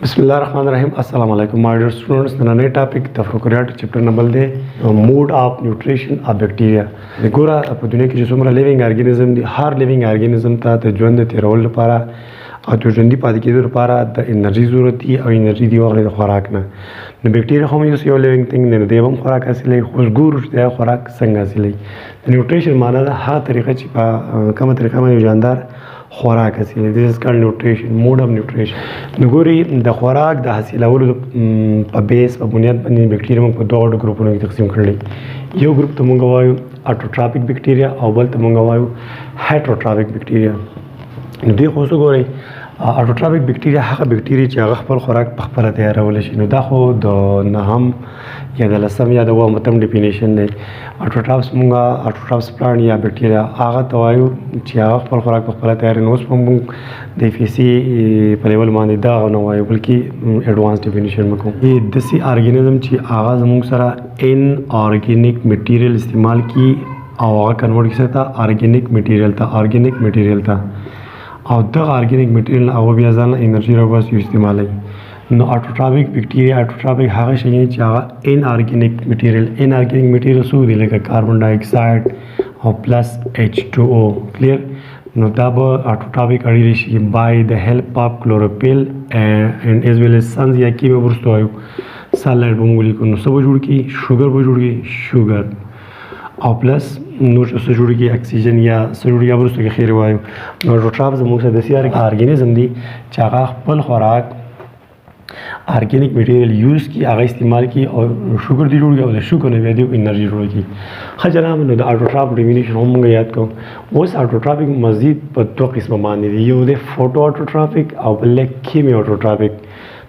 Bismillahirrahmanirrahim. Assalamu alaikum, my dear students. The next topic the Photoautotrophic chapter number de mode of nutrition of bacteria. The gora په دنیا کې چې څومره living organism دي هر living organism ته د ژوند تیرول لپاره او د ژوندۍ پاتې کېدو لپاره د انرژي ضرورت دي او انرژي دی واخلي د خوراک نه. نو بکټیریا هم یو living thing دی، دی هم خوراک حاصلوي، خو ګورو چې دا خوراک څنګه حاصلوي. د نیوټریشن معنا ده هغه طریقه چې په کومه طریقه باندې جاندار خوراک حاصلوي. This is called nutrition, mode of nutrition. نو ګوري د خوراک د حاصلولو په بیس په بنیاد باندې بکټیریا موږ په دوه ګروپونو کې تقسیم کړل. یو ګروپ ته موږ وایو Autotrophic Bacteria او بل ته موږ وایو Heterotrophic Bacteria. نو دوی خو څه ګورئ Autotrophic Bacteria هغه بکټیریا چې هغه خپل خوراک په خپله تیارولی شي. نو دا خو د نهم یا د لسم یا د اووم اتم ډیفینیشن دی. Autotrophs موږ Autotrophs پلانټ یا بکټیریا هغه ته وایو چې هغه خپل خوراک په خپله تیاروي. نو اوس موږ د FSC په لیول باندې دا نه وایو بلکې ایډوانس ډیفینیشن به کوو. داسې ارګانیزم چې هغه زموږ سره ان ارګینیک میټیریل استعمال کي او هغه کنورټ کړي ته ارګینیک میټیریل ته او دغه ارګینیک میټیریل هغه بیا ځان انرژي راوباسي او استعمالوي. نو Autotrophic Bacteria Autotrophic هغه شی چې هغه ان ارګینیک میټیریل څه دي لکه کاربن ډای اکساید او پلس H2O کلیر. نو دا به Autotrophic اړیدلی شي by the help of chlorophyll and as well as suns یا کې به وروسته وایو سنلایټ به موږ ولیکو. نو څه به جوړ کړي شوګر به جوړ کړي شوګر او پلس نور څه جوړیږي اکسیجن یا څه جوړیږي وروسته کې خیر وایو. نو Autotrophs زموږ سره داسې ارګانیزم دي چې هغه خپل خوراک ارګینیک میټیریل یوز کی هغه استعمال کی او شوګر دی جوړي او د شوګر نه بیا دی انرژي جوړي کی. ښه جناب نو د Autotroph ډیفینیشن هم موږ یاد کوو. اوس Autotrophic مزید په دوه قسمه باندې دي، یو د Photoautotrophic او بل Chemoautotrophic.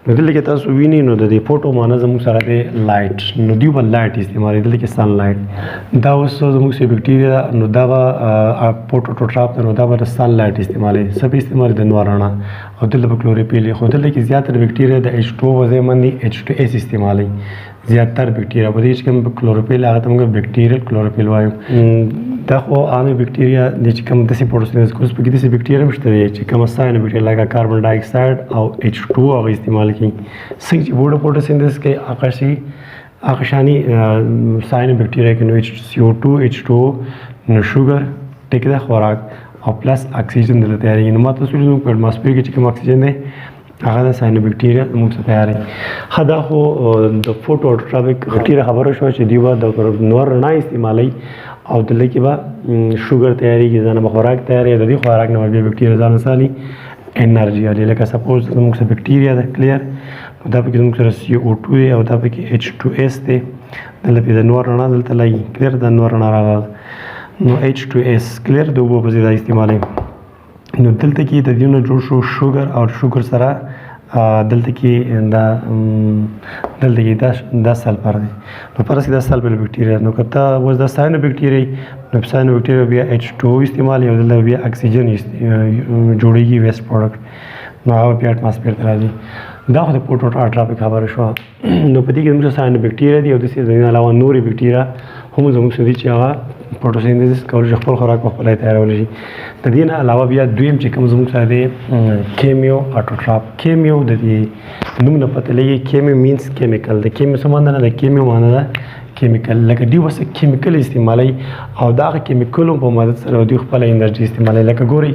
نو دلته کې تاسو وینئ نو د فوټو معنا زموږ سره دی لایټ. نو دوی به لایټ استعمالوي، دلته کې سن لایټ. دا اوس زموږ سره بکټیریا نو دا به Photoautotroph نو دا به د سن لایټ استعمالوي، څه به استعمالوي د نور رڼا او دلته به کلوروفیل. خو دلته کې زیاتره بکټیریا د H2O وځای باندې H2S استعمالوي. زیاتره بکټیریا په دې چې کوم کلوروفیل هغه ته موږ بکټیریل کلوروفیل وایو. دا خو عامه بکټیریا د چې کوم داسې فوټوسنتیز کوي په کې داسې بکټیریا هم شته دي چې کومه ساینو بکټیریا لکه کاربن ډای اکساید او H2O هغه استعمال کوي. څنګه چې بوډا فوټوسنتیز کوي هغه شاني ساینو بکټیریا کې نو CO2 H2O نو شوګر ټیک ده خوراک او پلس اکسیجن دلته تیارېږي. نو ما تاسو ویلي په اټماسفیر کې چې کوم اکسیجن دی هغه د ساینو بکټیریا موږ څخه تیارې. ښه دا خو د Photoautotrophic بکټیریا خبره شوه چې دوی به د نور رڼا استعمالوي او دلته کې به شوګر تیارېږي، ځان به خوراک تیارېږي، د دې خوراک نه به بیا بکټیریا ځان سالي انرژي اخلي. لکه سپوز زموږ سره بکټیریا ده کلیر، دا پکې زموږ سره CO2 دی او دا پکې H2S دی، دلته پکې د نور رڼا دلته لګي کلیر، د نور رڼا راغله نو H2S کلیر د اوبو په ځای استعمالوي. نو دلته کې د دې نه جوړ شو شوګر او شوګر سره دلته کې دا سلفر دی. نو فرض کړئ دا سلفر بکټیریا نو کته اوس دا ساینو بکټیریا نو ساینو بکټیریا بیا H2O استعمالوي او دلته بیا اکسیجن جوړیږي ویسټ پروډکټ نو هغه بیا اټماسفیر ته راځي. دا خو د Photoautotrophic خبره شوه. نو په دې کې زموږ ساینو بکټیریا دي او داسې د دې علاوه نورې بکټیریا هم زموږ سره دي چې هغه فوټوسنتیز کولی شي خپل خوراک په خپله تیارولی شي. د دې نه علاوه بیا دویم چې کوم زموږ سره دی Chemoautotroph. کیمیو د دې نوم نه پته لګي. کیمیو مینس کیمیکل. د کیمیو څه مانا نه ده، کیمیو مانا ده کیمیکل. لکه دوی بس کیمیکل استعمالوي او دا هغه کیمیکلو په مدد سره دوی خپله انرژي استعمالوي. لکه ګورئ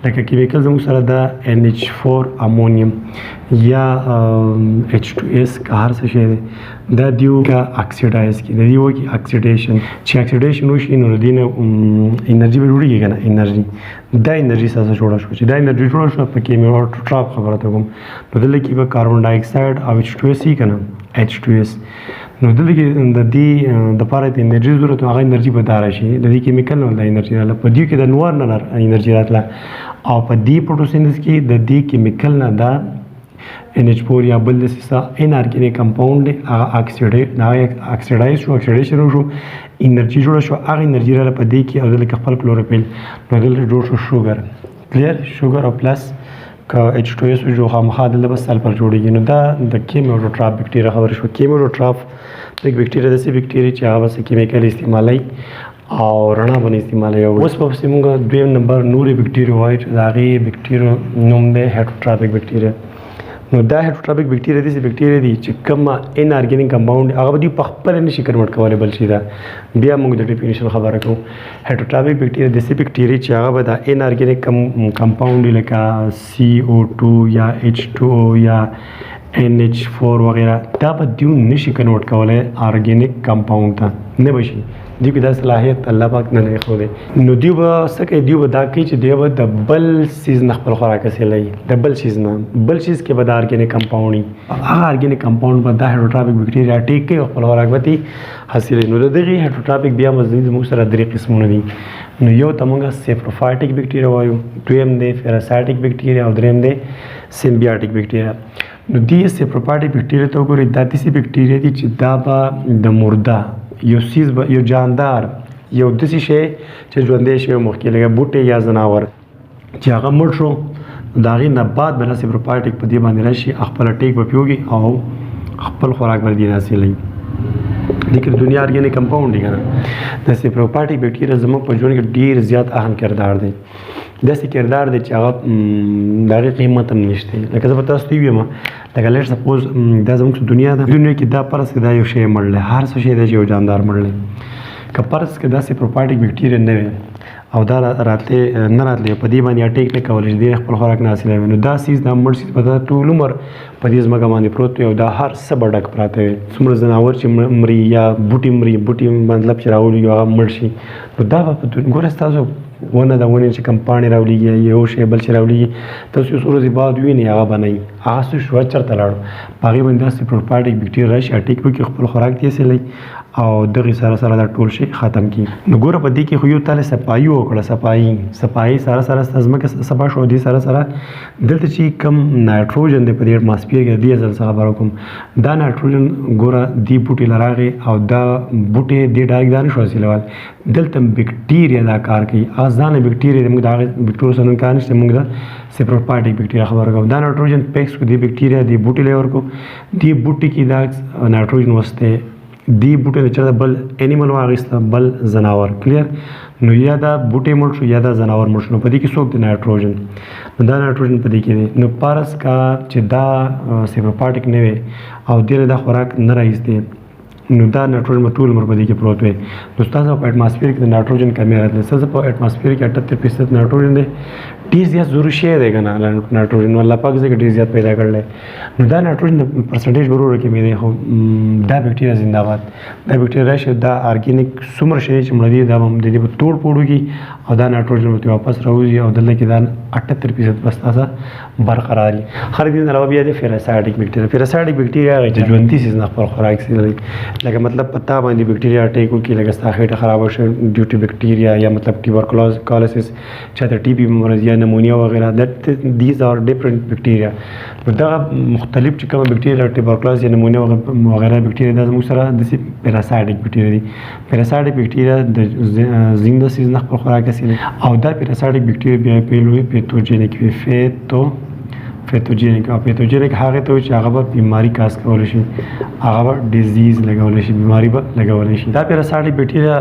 لکه کیمیکل زموږ سره ده NH4 امونیم یا H2S که هر څه شی دی دا دیو که اکسیډایز کړي، د دې وکړي اکسیډیشن. چې اکسیډیشن وشي نو د دې نه انرژي به جوړېږي که نه انرژي. دا انرژي څه جوړه شوه چې دا انرژي جوړه شوه په Chemoautotroph خبره ته کوم. نو دلته کې به کاربن ډای اکساید او H2S وي که نه H2S. نو دلته کې د دې دپاره د انرژي ضرورت هغه انرژي به دا راشي، د دې کیمیکل نه د انرژي راغله، په دې کې د نور نه انرژي راتله او په دې فوټوسنتیز کې د دې کیمیکل نه دا NH4 یا بل داسې ان ارګینیک کمپاوند دی هغه اکسیډایز شو، اکسیډیشن وشو، انرژي جوړه شوه، هغه انرژي راغله په دې کې او دلته خپل کلوروفیل. نو دلته جوړ شو شوګر کلیر، شوګر او پلس که H2S جو خامخا دلته به سلفر جوړېږي. نو دا د Chemoautotroph بکټیریا خبره شوه. Chemoautotroph د بکټیریا داسې بکټیریا چې هغه بس کیمیکل استعمالوي او رڼا باندې استعمالوي. اوس په پسې موږ دویم نمبر نورې بکټیریا وایو چې د هغې بکټیریا نوم دی Heterotrophic Bacteria. نو دا هیټروټروفیک بکټیریا داسې بکټیریا دي چې کوم ان ارګینیک کمپاوند هغه به دوی په خپله نشي کنورټ کولی بل شي ده. بیا موږ د ډیفینیشن خبره کوو. هیټروټروفیک بکټیریا داسې بکټیریا چې هغه به د ان ارګینیک کمپاوند لکه CO2 یا H2O یا NH4 وغیره دا به دوی نشي کنورټ کولی ارګینیک کمپاوند ته نه به شي. دوی کې دا صلاحیت الله پاک نه ایښودی. نو دوی به څه کوي؟ دوی به دا کوي چې دوی به د بل څیز نه خپل خوراک حاصلوي. د بل څیز نه بل څیز کې به د ارګینیک کمپاوند وي. هغه ارګینیک کمپاوند به دا هیټروټروفیک بکټیریا ټیک کوي او خپل خوراک به حاصلوي. نو د دغې هیټروټروفیک بیا مزید زموږ سره 3 قسمونه دي. نو یو ته موږ سیپروفایټیک بکټیریا وایو، دویم دی پیراسایټیک بکټیریا او دریم دی سیمبیاټیک بکټیریا. نو دې سیپروفایټیک بکټیریا ته وګورئ، دا داسې بکټیریا دي چې دا به د مرده یو سیز به یو جاندار یو داسې شی چې ژوندی شی مخکې لکه بوټی یا ځناور چې هغه مړ شو، د هغې نه بعد به سیپروفایټیک په دې باندې راشي، خپله ټیک به پرې وږي او خپل خوراک به دې حاصلوي. دې کې د دنیا ارګینیک کمپاوند دی که نه. د سیپروفایټیک بکټیریا زموږ په ژوند کې ډېر زیات اهم کردار دی. داسې کردار دی چې هغه د هغې قیمت هم نشته. لکه زه به تاسو ته ووایم لکه لیټ سپوز دا زموږ دنیا ده، دنیا کې دا فرض کې دا یو شی مړلی، هر څه شی دی چې یو جاندار مړلی. که فرض کې دا سیپروفایټیک بکټیریا نه وي او دا راتلی نه راتلی په دې باندې اټیک نه کولی چې دې خپل خوراک نه حاصلوي، نو دا سیز دا مړ سیز به دا ټول عمر په دې ځمکه باندې پروت وي او دا هر څه به ډک پراته وي. څومره ځناور چې مري یا بوټي مري، بوټي مطلب چې راولېږي هغه مړ شي، نو دا به ګوره ستاسو ونه د ونې چې کوم پاڼې راولېږي یو شی بل شی راولېږي، تاسو یو څو ورځې بعد وینئ هغه به نه وي، هغه څه شو چېرته لاړو. په هغې باندې دا سیپروفایټیک بکټیریا راشي اټیک وکړي، خپل خوراک دې حاصلوي او دغې سره سره دا ټول شی ختم کړي. نو ګوره په دې کې خو یو تاله صفایي وکړه، صفایي سره سره ځمکه صفا شو، دې سره سره دلته چې کم نایټروجن دی په دې اټماسفیر کې، دې ځل څه خبره کوم، دا نایټروجن ګوره دې بوټي له راغی او دا بوټي دې ډایرکټ دا نه شو حاصلولی، دلته بکټیریا دا کار کوي. هغه ځانه بکټیریا دی، موږ د هغې بکټیریا سره کار نشته، موږ د سیپروفایټیک بکټیریا خبره کوو. دا نایټروجن پیکس کو دې بکټیریا دې بوټي له ورکو، دې بوټي کې دا نایټروجن وسته دی بوټي نه چېرته بل انیمل واخیسته، بل ځناور. کلیر؟ نو یا دا بوټی مړ شو یا دا ځناور مړ شو، نو په دې کې څوک دی؟ نایټروجن. نو دا نایټروجن په دې کې دی. نو فرض کا چې دا سیپروفایټیک نه وي او دې دا خوراک نه راایستې، نو دا نایټروجن به ټول عمر په دې کې پروت وي. نو ستاسو په اټماسفیر کې د نایټروجن کمی راتلی، ستاسو په اټماسفیر کې 78% نایټروجن دی، ډېر زیات ضروري شی دی که نه نایټروجن، الله پاک ځکه ډېر زیات پیدا کړلی. نو دا نایټروجن د پرسنټیج به ورو کمې دی، خو دا بکټیریا زنده باد. دا بکټیریا راشي دا ارګینیک څومره شی چې مړه دي دا به د دې به توړ پوړ وکړي او دا نایټروجن به واپس راوځي او دلته کې دا 78% به ستاسو برقرار وي. خلک دې نه علاوه بیا دی پیراسایټیک بکټیریا. پیراسایټیک بکټیریا هغه چې ژوندي څیز نه خپل خوراک حاصلوي، لکه مطلب په تا باندې بکټیریا اټیک وکړي، لکه ستا خېټه خرابه شي ډیو ټو بکټیریا یا مطلب ټیبرکلوسس، چاته ټي بي مرض یا نمونیا وغیره، دیز آر ډفرنٹ بکټیریا. نو دغه مختلف چې کومه بکټیریا ټیبرکلوسس یا نمونیا وغیره بکټیریا دا زموږ سره داسې پیراسایټیک بکټیریا دي. پیراسایټیک بکټیریا د زنده څیز نه خپل خوراک حاصلوي او دا پیراسایټیک بکټیریا بیا پیلوي پیتوجینیک وي. پیتوجینیک او پیتوجینیک هغه ته چې هغه به بیماری کاس کولی شي، هغه به ډیزیز لګولی شي، بیماری به لګولی شي. دا پیراسایټیک بکټیریا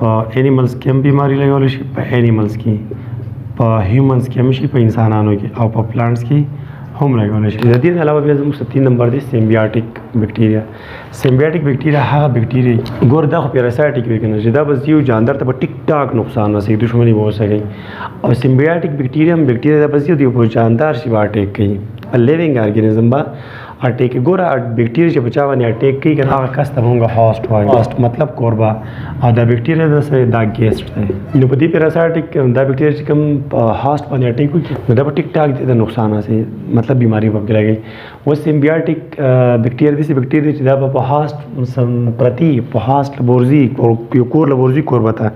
په انیملز کې هم بیماری لګولی شي، په انیملز کې، په هیومنز کې هم شي، په انسانانو کې او په پلانټس کې هم لګولی شي. د دې نه علاوه بیا زموږ 3 نمبر دی سیمبیاټیک بکټیریا. سیمبیاټیک بکټیریا هغه بکټیریا ګور دا خو پیراسایټیک وي که نه، چې دا بس یو جاندار ته به ټیک ټاک نقصان رسوي، دښمني به وسوي. او سیمبیاټیک بکټیریا هم بکټیریا دا بس یو جاندار شي به اټیک کوي، لیوینګ ارګانیزم به اټیک کوي. ګوره بکټیریا چې په چا باندې اټیک کوي که نه هغه کس ته موږ هاسټ وایو، هاسټ مطلب کوربه، او دا بکټیریا د سره دا ګیسټ دی. نو په دې پیراسایټیک دا بکټیریا چې کوم په هاسټ باندې اټیک وکړي نو دا به ټیک ټاک د نقصان رسوي، مطلب بیماری به پکې لګوي. اوس سیمبیاټیک بکټیریا داسې بکټیریا چې دا به په هاسټ پرتي، په هاسټ لبورځي، یو کور لبورځي کوربه ته،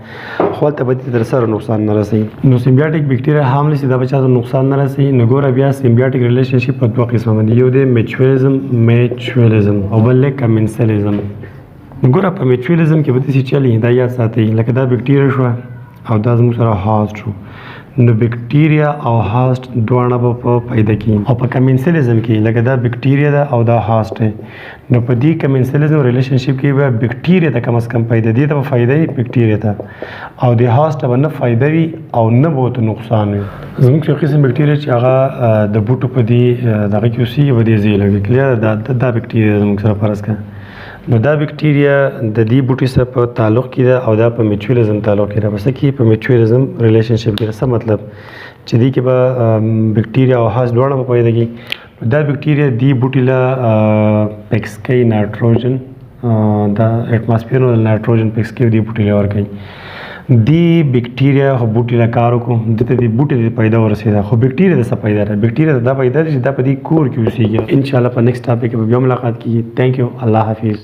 خو هلته به دې تر سره نقصان نه رسوي. نو سیمبیاټیک بکټیریا حامله شي دا به چا ته نقصان نه رسوي. نو ګوره بیا سیمبیاټیک ریلیشنشپ په 2 قسمه باندې، یو دی میچویلزم او بل دی کمنسلیزم. ګوره په میچویلزم کې به داسې چلي، دا یاد ساتئ، لکه دا بکټیریا شوه او دا زموږ سره هاسټ شو، نو بکټیریا او هاست دواړه به په پیدا کی او په کمنسلیزم کې لکه دا بکټیریا ده او دا هاست دی نو په دې کمنسلیزم ریلیشنشپ کې به بکټیریا ته کم از کم پیدا دی ته فائدہ وي بکټیریا ته او د هاست به نه فائدہ وي او نه به ته نقصان وي زموږ یو قسم بکټیریا چې هغه د بوټو په دې دغه کې اوسي و دې ځای لګي کلیئر دا بکټیریا زموږ سره فرض کړه نو دا بکټیریا د دې بوټي سره په تعلق کې ده او دا په میچولیزم تعلق کې ده پس کې په میچولیزم ریلیشنشپ کې څه مطلب چې دې کې به بکټیریا او هاست دواړه په پیدا کې دا بکټیریا دې بوټي له پکس کوي نایټروجن دا اټماسفیر نو نایټروجن پکس کوي دې بوټي له ورکوي دی بکټیریا خو بوټي له کار وکړو دته دې بوټي د پیدا ورسېده خو بکټیریا د څه پیدا ده بکټیریا دا پیدا چې دا په دې کور کې اوسېږي ان شاء الله په نیکسټ ټاپک کې به بیا ملاقات کیږي تھینک یو الله حافظ